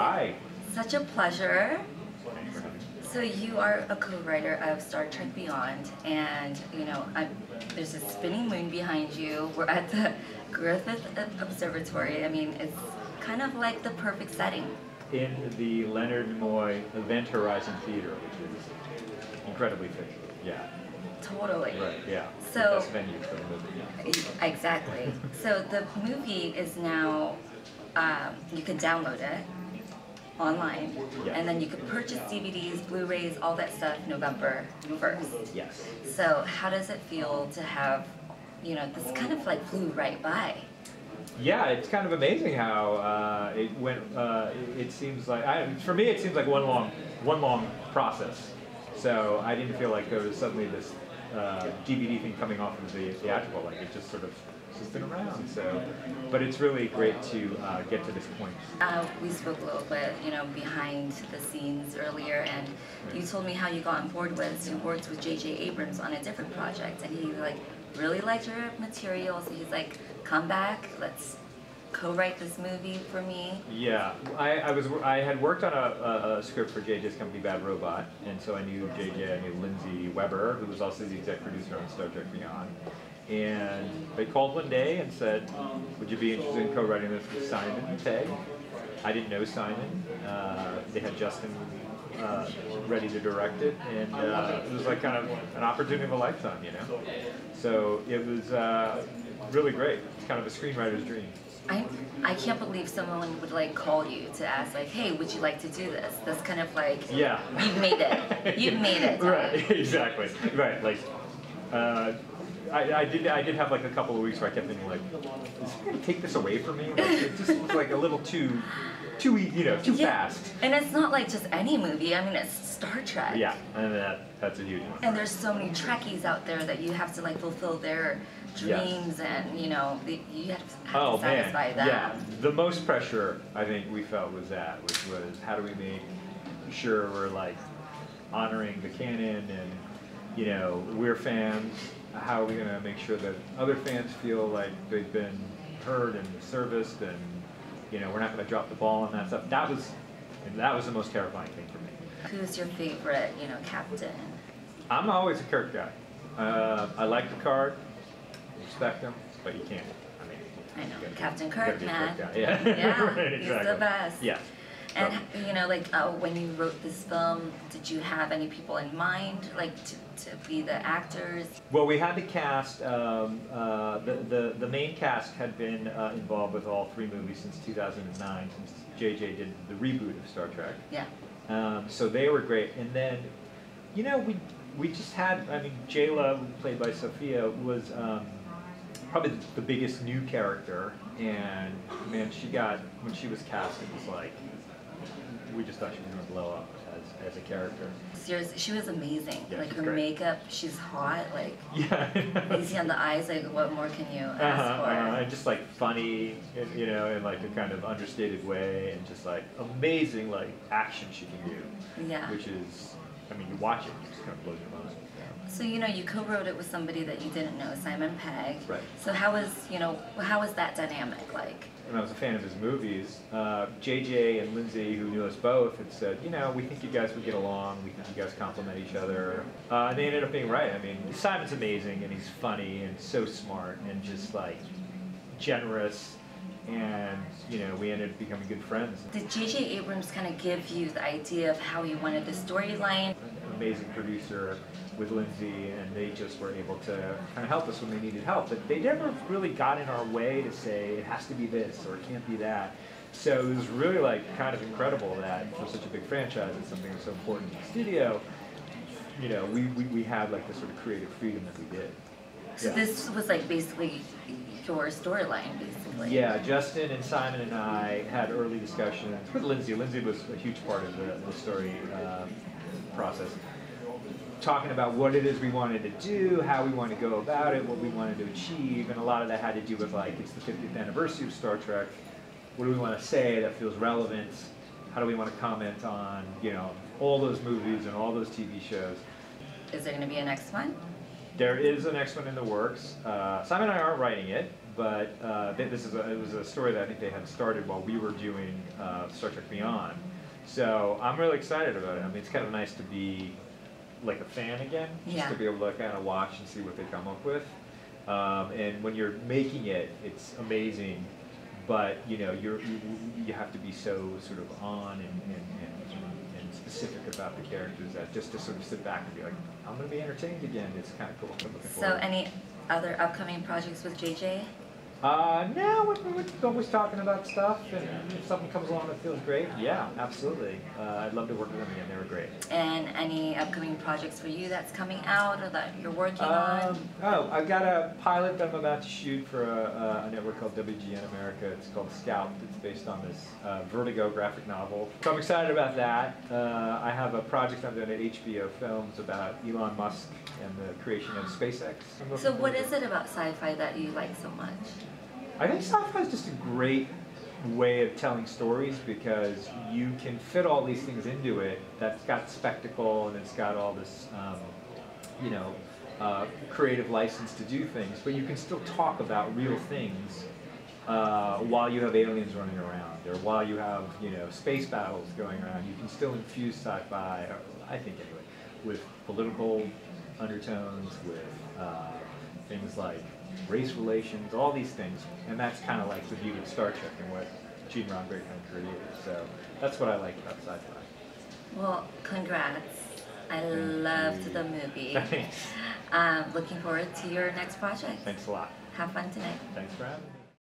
Hi. Such a pleasure. So you are a co-writer of Star Trek Beyond, and you know, there's a spinning moon behind you. We're at the Griffith Observatory. I mean, it's kind of like the perfect setting. In the Leonard Nimoy Event Horizon Theater, which is incredibly fitting. Yeah. Totally. Right, yeah. So, the best venue for the movie. Exactly. So the movie is now, you can download it online, yes. And then you can purchase DVDs, Blu-rays, all that stuff November 1st. Yes. So how does it feel to have, you know, this kind of like flew right by? Yeah, it's kind of amazing how it went. It seems like, for me, it seems like one long process. So I didn't feel like there was suddenly this DVD thing coming off of the theatrical. Like it just sort of has been around. So, but it's really great to get to this point. We spoke a little bit, you know, behind the scenes earlier, and you told me how you got on board with, you worked with J.J. Abrams on a different project, and he like really liked your material, so he's like, come back, let's co-write this movie for me. Yeah, I had worked on a script for JJ's company Bad Robot, and so I knew JJ, I knew Lindsay Weber, who was also the exec producer on Star Trek Beyond. And they called one day and said, would you be interested in co-writing this with Simon and Pegg? I didn't know Simon. They had Justin ready to direct it, and it was like kind of an opportunity of a lifetime, you know? So it was really great. It's kind of a screenwriter's dream. I can't believe someone would like call you to ask like, hey, would you like to do this? That's kind of like, yeah, you've made it. You've made it. Right, exactly. Right, like I did have like a couple of weeks where I kept thinking like, is he gonna take this away from me? Like, it just was like a little too fast. And it's not like just any movie. I mean, it's Star Trek. Yeah, and that's a huge one. And there's so many Trekkies out there that you have to like fulfill their dreams, and you know, you have to satisfy them. Yeah, the most pressure I think we felt was that, which was how do we make sure we're like honoring the canon, and you know, we're fans. How are we gonna make sure that other fans feel like they've been heard and serviced, and you know, we're not gonna drop the ball on that stuff. That was the most terrifying thing for me. Who's your favorite, you know, captain? I'm always a Kirk guy. I like the card. Respect him, but you can't. I know, Captain Kirk, man. Kirk yeah, yeah, right, he's exactly. the best. Yeah. And you know, like when you wrote this film, did you have any people in mind, like to be the actors? Well, we had the cast. The main cast had been involved with all three movies since 2009, since JJ did the reboot of Star Trek. Yeah. So they were great, and then, you know, we just had. I mean, Jayla, played by Sophia, was probably the biggest new character, and man, when she was cast, it was like, we just thought she was going to blow up as a character. Seriously, she was amazing. Yeah, like her great. Makeup, she's hot. Like, yeah, easy on the eyes. Like, what more can you ask for? And just like funny, you know, in like a kind of understated way, and just like amazing like action she can do. Yeah. Which is, I mean, you watch it, you just kind of blows your mind. So, you know, you co-wrote it with somebody that you didn't know, Simon Pegg. Right. So how was that dynamic like? When I was a fan of his movies, JJ and Lindsay, who knew us both, had said, you know, we think you guys would get along, we think you guys complement each other. And they ended up being right. I mean, Simon's amazing, and he's funny, and so smart, and just like generous, and you know, we ended up becoming good friends. Did J.J. Abrams kind of give you the idea of how he wanted the storyline? An amazing producer with Lindsay, and they just were able to kind of help us when they needed help. But they never really got in our way to say it has to be this or it can't be that. So it was really like kind of incredible that for such a big franchise and something so important in the studio, you know, we had like this sort of creative freedom that we did. So yeah. This was like basically your storyline, basically. Yeah, Justin and Simon and I had early discussions with Lindsay. Lindsay was a huge part of the story process. Talking about what it is we wanted to do, how we wanted to go about it, what we wanted to achieve, and a lot of that had to do with like, it's the 50th anniversary of Star Trek. What do we want to say that feels relevant? How do we want to comment on, you know, all those movies and all those TV shows? Is there going to be a next one? There is a next one in the works. Simon and I aren't writing it, but it was a story that I think they had started while we were doing Star Trek Beyond. So I'm really excited about it. I mean, it's kind of nice to be like a fan again, just to be able to kind of watch and see what they come up with. And when you're making it, it's amazing, but you know, you have to be so sort of on and specific about the characters that just to sort of sit back and be like, I'm going to be entertained again. It's kind of cool. I'm looking forward. So any other upcoming projects with JJ? No, we're always talking about stuff, and if something comes along that feels great, yeah, absolutely. I'd love to work with them again. They were great. And any upcoming projects for you that's coming out or that you're working on? Oh, I've got a pilot that I'm about to shoot for a network called WGN America. It's called Scout. It's based on this Vertigo graphic novel. So I'm excited about that. I have a project I'm doing at HBO Films about Elon Musk and the creation of SpaceX. So what is it about sci-fi that you like so much? I think sci-fi is just a great way of telling stories because you can fit all these things into it. That's got spectacle and it's got all this, creative license to do things, but you can still talk about real things while you have aliens running around or while you have, space battles going around. You can still infuse sci-fi, I think anyway, with political undertones, with things like race relations, all these things, and that's kind of like the beauty of Star Trek and what Gene Roddenberry kind of created. So that's what I like about sci-fi. Well, congrats. I loved the movie. Thanks. Looking forward to your next project. Thanks a lot. Have fun tonight. Thanks for having me.